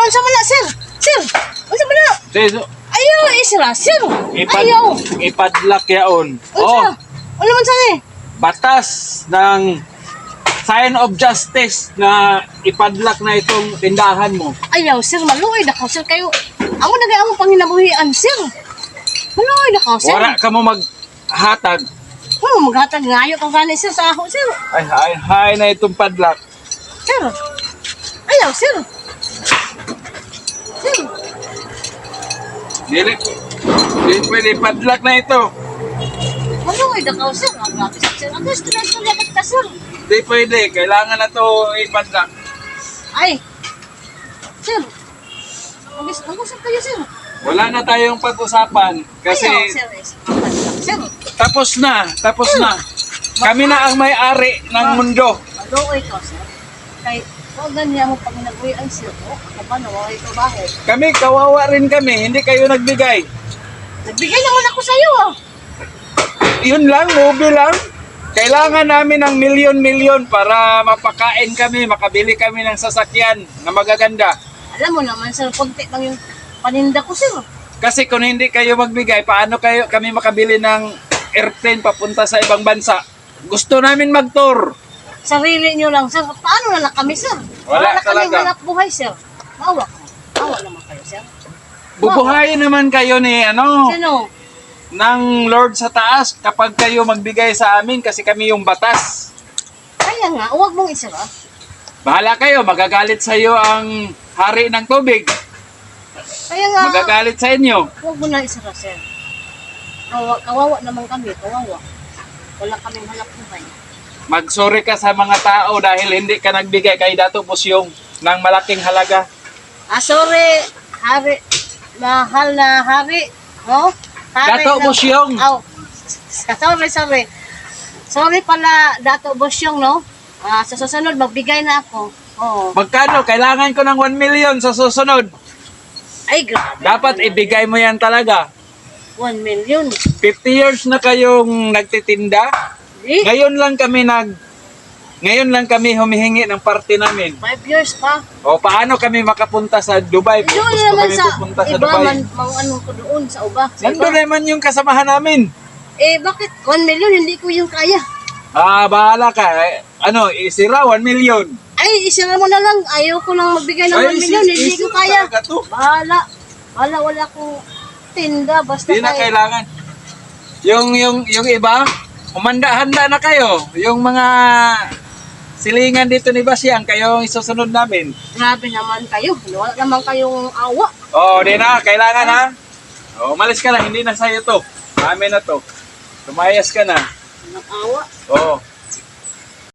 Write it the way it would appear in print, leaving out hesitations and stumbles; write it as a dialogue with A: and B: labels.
A: unsa man na, sir? Sir, unsa man na?
B: So,
A: Ayaw, isra, sir. Ayaw.
B: ipadlock yaon.
A: Unsa? Ano man sa ni?
B: Batas ng sign of justice na ipadlock na itong tindahan mo.
A: Ayaw, sir, maluoy na ka, sir, kayo. Amo na kayo ang panginabuhian, sir. Maluoy na ka, sir.
B: Wala ka mo maghatag.
A: Maghatag ngayo kang gani, sir, sa ako, sir.
B: Ay na itong padlock.
A: Sir. Ayaw, sir. Sir.
B: Dili pwede padlock na ito.
A: Maluoy na ka, sir. Ang grabe, sir. Ang gusto na ito dapat ka, sir.
B: Hindi pwede. Kailangan na ito ipadlock.
A: Ay. Sir. Ang gusto kayo, sir.
B: Wala na tayong pag-usapan. Kasi
A: Ayaw, sir. Sir.
B: tapos na. Kami na ang may-ari ng mundo.
A: Maluoy ka, sir. Kay, huwag ganyan mo pag nag-uwian, sir. Ako ba, nawaway ka bahay.
B: Kami, kawawa rin kami. Hindi kayo nagbigay.
A: Nagbigay naman ako sa'yo, ah.
B: Yun lang, movie lang. Kailangan namin ng milyon-milyon para mapakain kami, makabili kami ng sasakyan na magaganda.
A: Alam mo naman, sir, konti lang yung paninda ko, sir.
B: Kasi kung hindi kayo magbigay, paano kami makabili ng airplane papunta sa ibang bansa? Gusto namin mag-tour.
A: Sarili nyo lang, sir. Paano na lang kami, sir?
B: Wala
A: na kami
B: talaga.
A: hanap buhay, sir. Mawa ka. Mawa naman kayo, sir.
B: Bubuhayin naman kayo ni
A: Sino?
B: ng Lord sa taas kapag kayo magbigay sa amin kasi kami yung batas.
A: Kaya nga, huwag mong isira.
B: Bahala kayo, magagalit sa iyo ang hari ng tubig.
A: Kaya nga,
B: Magagalit sa inyo.
A: huwag mo na isira, sir. Kawawa naman kami, kawawa. Wala kaming hanap buhay.
B: Magsorry ka sa mga tao dahil hindi ka nagbigay kay Dato Pusyong ng malaking halaga.
A: Sorry, hari. Mahal na hari. No?
B: Dato Pusyong.
A: Oh, sorry. Sorry pala, Dato Busyong, no? Sa susunod, magbigay na ako. Oo.
B: Magkano? Kailangan ko ng 1 million sa susunod.
A: Ay, grabe.
B: Dapat ibigay mo yan talaga.
A: 1 million.
B: 50 years na kayong nagtitinda.
A: Eh,
B: Ngayon lang kami humihingi ng parte namin.
A: 5 years pa.
B: O paano kami makapunta sa Dubai?
A: Doon
B: Gusto
A: naman
B: kami
A: sa
B: pupunta sa
A: iba,
B: Dubai.
A: ano ko doon, sa uba. Sa
B: Nandun
A: iba.
B: naman yung kasamahan namin.
A: Bakit 1 million? Hindi ko yung kaya.
B: Bahala ka. Isira 1 million.
A: Ay, isira mo na lang. Ayaw ko nang magbigay ng 1 million. Hindi ko kaya.
B: Talaga to.
A: Bahala. Wala akong tinda. Basta
B: Hindi na
A: kaya.
B: kailangan. Yung iba, umanda-handa na kayo. Yung mga silingan dito ni Basyang, kayo ang isusunod namin.
A: Grabe naman kayo. Wala naman kayong awa.
B: Di na. Kailangan ha. Umalis ka na. Hindi na sa'yo to. Amin na to. Tumayas ka na.
A: Walang awa.
B: Oo.